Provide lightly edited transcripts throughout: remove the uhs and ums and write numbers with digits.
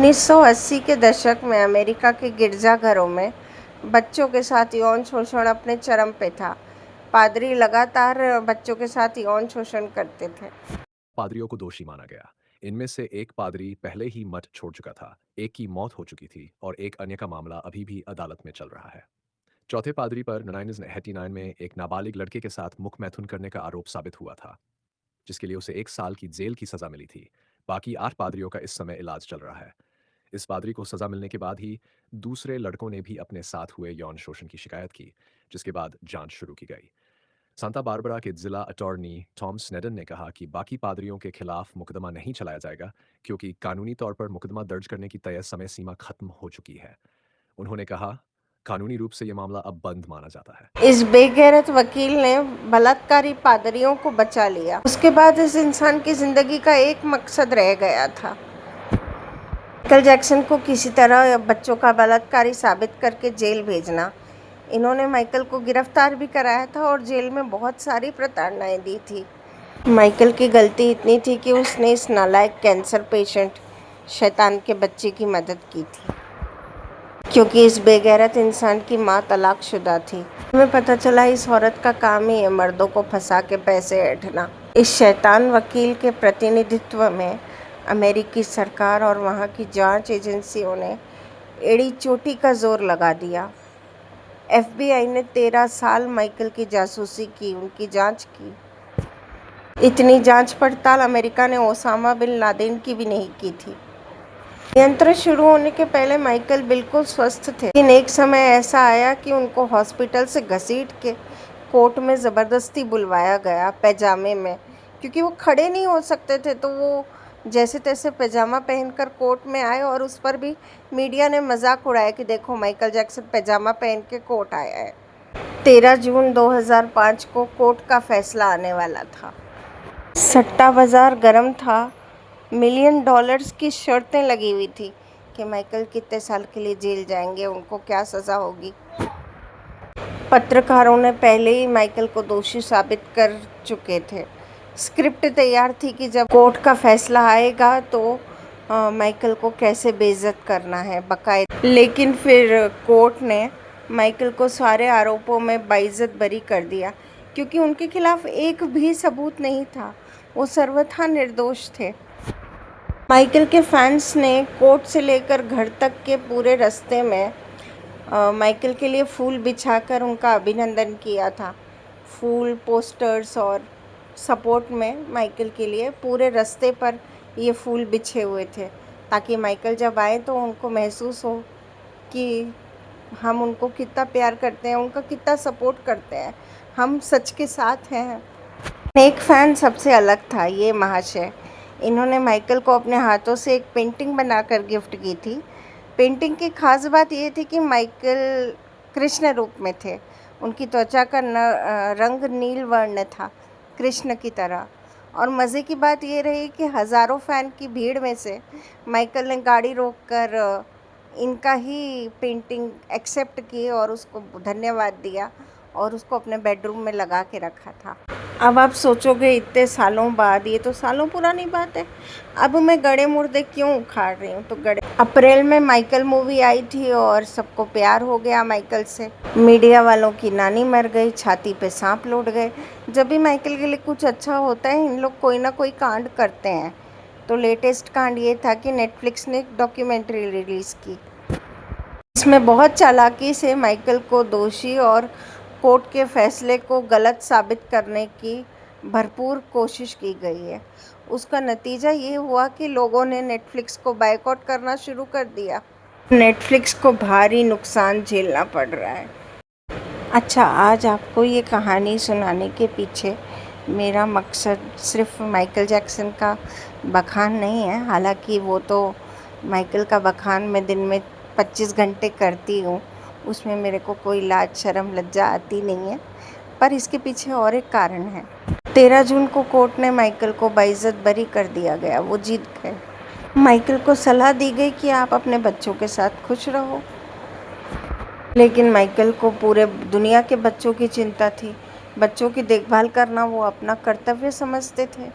1980 के दशक में अमेरिका के गिरजाघरों में बच्चों के साथ यौन शोषण अपने चरम पे था। पादरी लगातार बच्चों के साथ यौन शोषण करते थे। पादरियों को दोषी माना गया। इनमें से एक पादरी पहले ही मठ छोड़ चुका था, एक की मौत हो चुकी थी और एक अन्य का मामला अभी भी अदालत में चल रहा है। चौथे पादरी पर 1989 में एक नाबालिग लड़के के साथ मुख मैथुन करने का आरोप साबित हुआ था, जिसके लिए उसे 1 साल की जेल की सजा मिली थी। बाकी 8 पादरियों का इस समय इलाज चल रहा है। इस पादरी को सजा मिलने के बाद ही दूसरे लड़कों ने भी अपने साथ हुए यौन शोषण की शिकायत की, जिसके बाद जांच शुरू की गई। सांता बारबरा के जिला अटॉर्नी टॉम स्नेडन ने कहा कि बाकी पादरियों के खिलाफ मुकदमा नहीं चलाया जाएगा, क्योंकि कानूनी तौर पर मुकदमा दर्ज करने की तय समय सीमा खत्म हो चुकी है। उन्होंने कहा, कानूनी रूप से यह मामला अब बंद माना जाता है। इस बेगैरत वकील ने बलात्कारी पादरियों को बचा लिया। उसके बाद इस इंसान की जिंदगी का एक मकसद रह गया था, माइकल जैक्सन को किसी तरह बच्चों का बलात्कारी साबित करके जेल भेजना। इन्होंने माइकल को गिरफ्तार भी कराया था और जेल में बहुत सारी प्रताड़नाएं दी थी। माइकल की गलती इतनी थी कि उसने इस नालायक कैंसर पेशेंट शैतान के बच्चे की मदद की थी, क्योंकि इस बेगैरत इंसान की माँ तलाकशुदा थी। हमें पता चला इस औरत का काम ही है मर्दों को फंसा के पैसे ऐंठना। इस शैतान वकील के प्रतिनिधित्व में अमेरिकी सरकार और वहाँ की जांच एजेंसियों ने एड़ी चोटी का जोर लगा दिया। FBI ने 13 साल माइकल की जासूसी की, उनकी जांच की। इतनी जांच पड़ताल अमेरिका ने ओसामा बिन लादेन की भी नहीं की थी। यंत्र शुरू होने के पहले माइकल बिल्कुल स्वस्थ थे, लेकिन एक समय ऐसा आया कि उनको हॉस्पिटल से घसीट के कोर्ट में ज़बरदस्ती बुलवाया गया पैजामे में, क्योंकि वो खड़े नहीं हो सकते थे। तो वो जैसे तैसे पैजामा पहनकर कोर्ट में आए और उस पर भी मीडिया ने मजाक उड़ाया कि देखो माइकल जैक्सन पैजामा पहन के कोर्ट आया है। 13 जून 2005 को कोर्ट का फैसला आने वाला था। सट्टा बाजार गर्म था। $1 मिलियन की शर्तें लगी हुई थी कि माइकल कितने साल के लिए जेल जाएंगे, उनको क्या सज़ा होगी। पत्रकारों ने पहले ही माइकल को दोषी साबित कर चुके थे। स्क्रिप्ट तैयार थी कि जब कोर्ट का फैसला आएगा तो माइकल को कैसे बेइज्जत करना है बाकायदा। लेकिन फिर कोर्ट ने माइकल को सारे आरोपों में बाइज्जत बरी कर दिया, क्योंकि उनके खिलाफ एक भी सबूत नहीं था। वो सर्वथा निर्दोष थे। माइकल के फैंस ने कोर्ट से लेकर घर तक के पूरे रास्ते में माइकल के लिए फूल बिछाकर उनका अभिनंदन किया था। फूल, पोस्टर्स और सपोर्ट में माइकल के लिए पूरे रास्ते पर ये फूल बिछे हुए थे, ताकि माइकल जब आए तो उनको महसूस हो कि हम उनको कितना प्यार करते हैं, उनका कितना सपोर्ट करते हैं, हम सच के साथ हैं। एक फ़ैन सबसे अलग था, ये महाशय। इन्होंने माइकल को अपने हाथों से एक पेंटिंग बनाकर गिफ्ट की थी। पेंटिंग की खास बात ये थी कि माइकल कृष्ण रूप में थे। उनकी त्वचा का रंग नील वर्ण था, कृष्ण की तरह। और मज़े की बात ये रही कि हज़ारों फ़ैन की भीड़ में से माइकल ने गाड़ी रोककर इनका ही पेंटिंग एक्सेप्ट की और उसको धन्यवाद दिया और उसको अपने बेडरूम में लगा के रखा था। अब आप सोचोगे इतने सालों बाद, ये तो सालों पुरानी बात है, अब मैं गड़े मुर्दे क्यों उखाड़ रही हूँ। तो गड़े अप्रैल में माइकल मूवी आई थी और सबको प्यार हो गया माइकल से। मीडिया वालों की नानी मर गई, छाती पे सांप लौट गए। जब भी माइकल के लिए कुछ अच्छा होता है, इन लोग कोई ना कोई कांड करते हैं। तो लेटेस्ट कांड ये था कि नेटफ्लिक्स ने एक डॉक्यूमेंट्री रिलीज़ की। इसमें बहुत चालाकी से माइकल को दोषी और कोर्ट के फैसले को गलत साबित करने की भरपूर कोशिश की गई है। उसका नतीजा ये हुआ कि लोगों ने नेटफ्लिक्स को बायकॉट करना शुरू कर दिया। नेटफ्लिक्स को भारी नुकसान झेलना पड़ रहा है। अच्छा, आज आपको ये कहानी सुनाने के पीछे मेरा मकसद सिर्फ माइकल जैक्सन का बखान नहीं है। हालांकि वो तो माइकल का बखान मैं दिन में 25 घंटे करती हूँ, उसमें मेरे को कोई लाज शर्म लज्जा आती नहीं है। पर इसके पीछे और एक कारण है। 13 जून को कोर्ट ने माइकल को बाइज्जत बरी कर दिया गया, वो जीत गए। माइकल को सलाह दी गई कि आप अपने बच्चों के साथ खुश रहो, लेकिन माइकल को पूरे दुनिया के बच्चों की चिंता थी। बच्चों की देखभाल करना वो अपना कर्तव्य समझते थे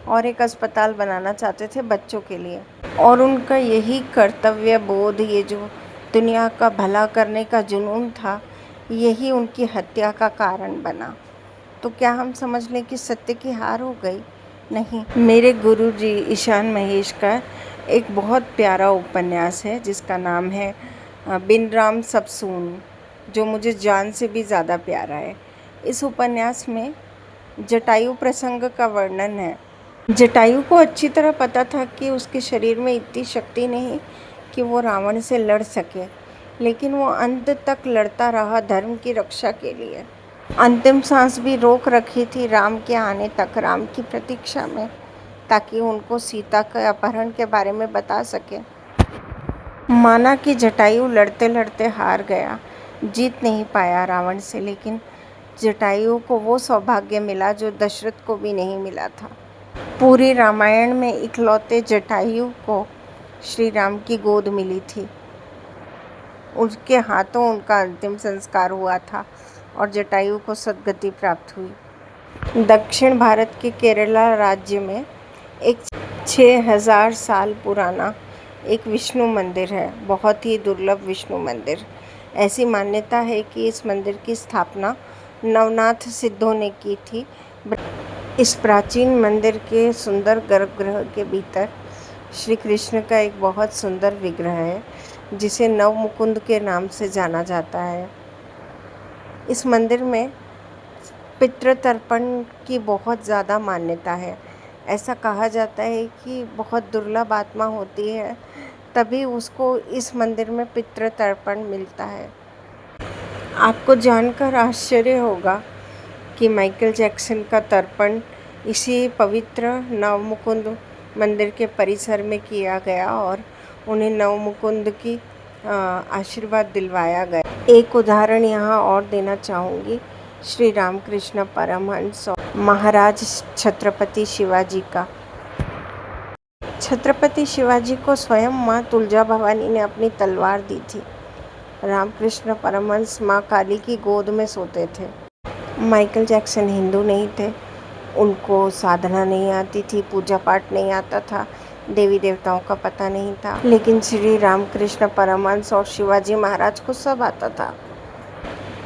और एक अस्पताल बनाना चाहते थे बच्चों के लिए। और उनका यही कर्तव्य बोध, ये जो दुनिया का भला करने का जुनून था, यही उनकी हत्या का कारण बना। तो क्या हम समझ लें कि सत्य की हार हो गई? नहीं। मेरे गुरुजी ईशान महेश का एक बहुत प्यारा उपन्यास है जिसका नाम है बिन राम सब सून, जो मुझे जान से भी ज़्यादा प्यारा है। इस उपन्यास में जटायु प्रसंग का वर्णन है। जटायु को अच्छी तरह पता था कि उसके शरीर में इतनी शक्ति नहीं कि वो रावण से लड़ सके, लेकिन वो अंत तक लड़ता रहा धर्म की रक्षा के लिए। अंतिम सांस भी रोक रखी थी राम के आने तक, राम की प्रतीक्षा में, ताकि उनको सीता के अपहरण के बारे में बता सके। माना कि जटायु लड़ते लड़ते हार गया, जीत नहीं पाया रावण से, लेकिन जटायु को वो सौभाग्य मिला जो दशरथ को भी नहीं मिला था। पूरी रामायण में इकलौते जटायु को श्री राम की गोद मिली थी। उसके हाथों उनका अंतिम संस्कार हुआ था और जटायु को सद्गति प्राप्त हुई। दक्षिण भारत के केरला राज्य में एक 6000 साल पुराना एक विष्णु मंदिर है, बहुत ही दुर्लभ विष्णु मंदिर। ऐसी मान्यता है कि इस मंदिर की स्थापना नवनाथ सिद्धों ने की थी। इस प्राचीन मंदिर के सुंदर गर्भगृह के भीतर श्री कृष्ण का एक बहुत सुंदर विग्रह है, जिसे नवमुकुंद के नाम से जाना जाता है। इस मंदिर में पितृतर्पण की बहुत ज़्यादा मान्यता है। ऐसा कहा जाता है कि बहुत दुर्लभ आत्मा होती है, तभी उसको इस मंदिर में पितृतर्पण मिलता है। आपको जानकर आश्चर्य होगा कि माइकल जैक्सन का तर्पण इसी पवित्र नवमुकुंद मंदिर के परिसर में किया गया और उन्हें नवमुकुंद की आशीर्वाद दिलवाया गया। एक उदाहरण यहाँ और देना चाहूँगी श्री रामकृष्ण परमहंस और महाराज छत्रपति शिवाजी का। छत्रपति शिवाजी को स्वयं माँ तुलजा भवानी ने अपनी तलवार दी थी। रामकृष्ण परमहंस माँ काली की गोद में सोते थे। माइकल जैक्सन हिंदू नहीं थे, उनको साधना नहीं आती थी, पूजा पाठ नहीं आता था, देवी देवताओं का पता नहीं था, लेकिन श्री रामकृष्ण परमहंस और शिवाजी महाराज को सब आता था।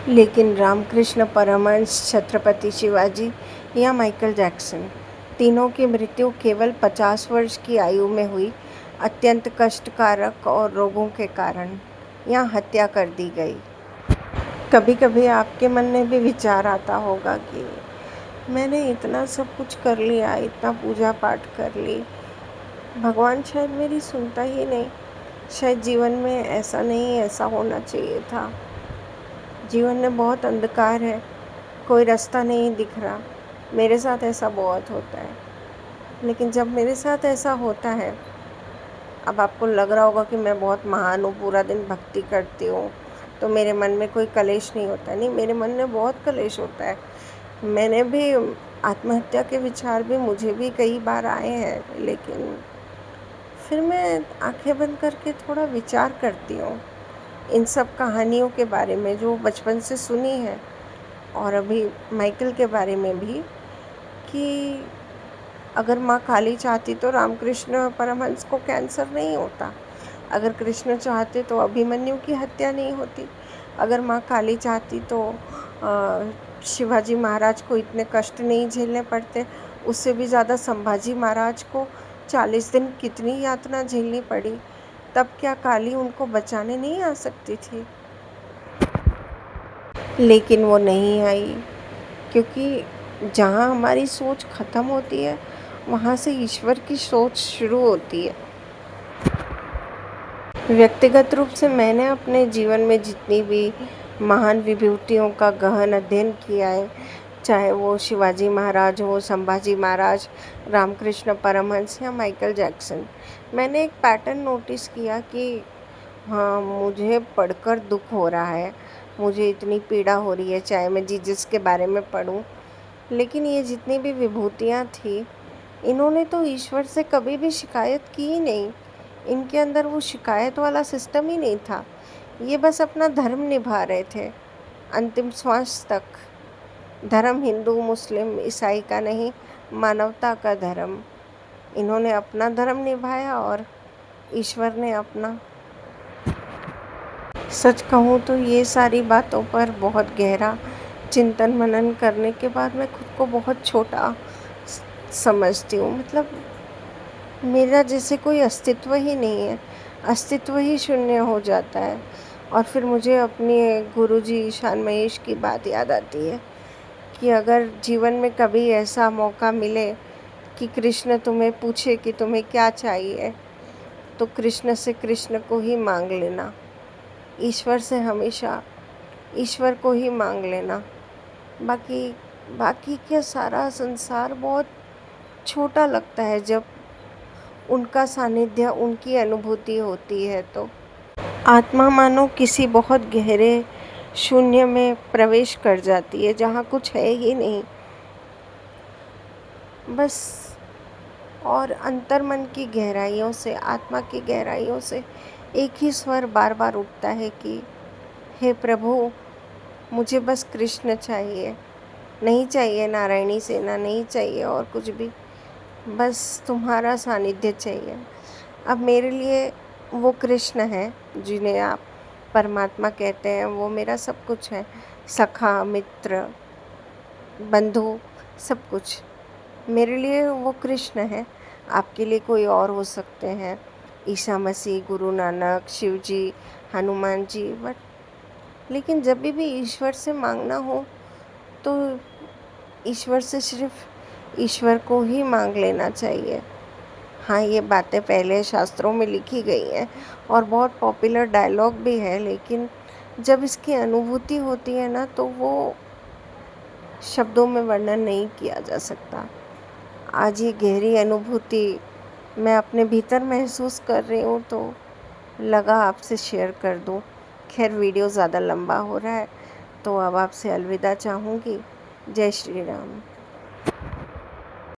लेकिन रामकृष्ण परमहंस, छत्रपति शिवाजी या माइकल जैक्सन, तीनों की मृत्यु केवल 50 वर्ष की आयु में हुई, अत्यंत कष्टकारक और रोगों के कारण यहाँ हत्या कर दी गई। कभी कभी आपके मन में भी विचार आता होगा कि मैंने इतना सब कुछ कर लिया, इतना पूजा पाठ कर ली, भगवान शायद मेरी सुनता ही नहीं, शायद जीवन में ऐसा नहीं, ऐसा होना चाहिए था, जीवन में बहुत अंधकार है, कोई रास्ता नहीं दिख रहा। मेरे साथ ऐसा बहुत होता है। लेकिन जब मेरे साथ ऐसा होता है, अब आपको लग रहा होगा कि मैं बहुत महान हूँ, पूरा दिन भक्ति करती हूँ, तो मेरे मन में कोई कलेश नहीं होता। नहीं, मेरे मन में बहुत कलेश होता है। मैंने भी आत्महत्या के विचार भी मुझे भी कई बार आए हैं, लेकिन फिर मैं आंखें बंद करके थोड़ा विचार करती हूँ इन सब कहानियों के बारे में जो बचपन से सुनी है, और अभी माइकल के बारे में भी, कि अगर माँ काली चाहती तो रामकृष्ण परमहंस को कैंसर नहीं होता, अगर कृष्ण चाहते तो अभिमन्यु की हत्या नहीं होती, अगर माँ काली चाहती तो शिवाजी महाराज को इतने कष्ट नहीं झेलने पड़ते, उससे भी ज़्यादा संभाजी महाराज को 40 दिन कितनी यातना झेलनी पड़ी, तब क्या काली उनको बचाने नहीं आ सकती थी? लेकिन वो नहीं आई, क्योंकि जहाँ हमारी सोच ख़त्म होती है, वहाँ से ईश्वर की सोच शुरू होती है। व्यक्तिगत रूप से मैंने अपने जीवन में जितनी भी महान विभूतियों का गहन अध्ययन किया है, चाहे वो शिवाजी महाराज हो, संभाजी महाराज, रामकृष्ण परमहंस या माइकल जैक्सन, मैंने एक पैटर्न नोटिस किया कि हाँ, मुझे पढ़कर दुख हो रहा है, मुझे इतनी पीड़ा हो रही है, चाहे मैं जीसस के बारे में पढ़ूं, लेकिन ये जितनी भी विभूतियाँ थी, इन्होंने तो ईश्वर से कभी भी शिकायत की ही नहीं। इनके अंदर वो शिकायत वाला सिस्टम ही नहीं था। ये बस अपना धर्म निभा रहे थे अंतिम श्वास तक। धर्म हिंदू, मुस्लिम, ईसाई का नहीं, मानवता का धर्म। इन्होंने अपना धर्म निभाया और ईश्वर ने अपना। सच कहूँ तो ये सारी बातों पर बहुत गहरा चिंतन मनन करने के बाद मैं खुद को बहुत छोटा समझती हूँ। मतलब मेरा जैसे कोई अस्तित्व ही नहीं है, अस्तित्व ही शून्य हो जाता है। और फिर मुझे अपने गुरुजी ईशान महेश की बात याद आती है कि अगर जीवन में कभी ऐसा मौका मिले कि कृष्ण तुम्हें पूछे कि तुम्हें क्या चाहिए, तो कृष्ण से कृष्ण को ही मांग लेना। ईश्वर से हमेशा ईश्वर को ही मांग लेना। बाकी बाकी क्या सारा संसार बहुत छोटा लगता है जब उनका सानिध्य, उनकी अनुभूति होती है। तो आत्मा मानो किसी बहुत गहरे शून्य में प्रवेश कर जाती है जहाँ कुछ है ही नहीं, बस। और अंतर्मन की गहराइयों से, आत्मा की गहराइयों से एक ही स्वर बार बार उठता है कि हे प्रभु, मुझे बस कृष्ण चाहिए, नहीं चाहिए नारायणी सेना, नहीं चाहिए और कुछ भी, बस तुम्हारा सानिध्य चाहिए। अब मेरे लिए वो कृष्ण है जिन्हें आप परमात्मा कहते हैं, वो मेरा सब कुछ है, सखा, मित्र, बंधु, सब कुछ। मेरे लिए वो कृष्ण है। आपके लिए कोई और हो सकते हैं, ईसा मसीह, गुरु नानक, शिव जी, हनुमान जी, बट लेकिन जब भी ईश्वर से मांगना हो तो ईश्वर से सिर्फ ईश्वर को ही मांग लेना चाहिए। हाँ, ये बातें पहले शास्त्रों में लिखी गई हैं और बहुत पॉपुलर डायलॉग भी है, लेकिन जब इसकी अनुभूति होती है ना, तो वो शब्दों में वर्णन नहीं किया जा सकता। आज ये गहरी अनुभूति मैं अपने भीतर महसूस कर रही हूँ, तो लगा आपसे शेयर कर दूँ। खैर, वीडियो ज़्यादा लंबा हो रहा है, तो अब आपसे अलविदा चाहूँगी। जय श्री राम।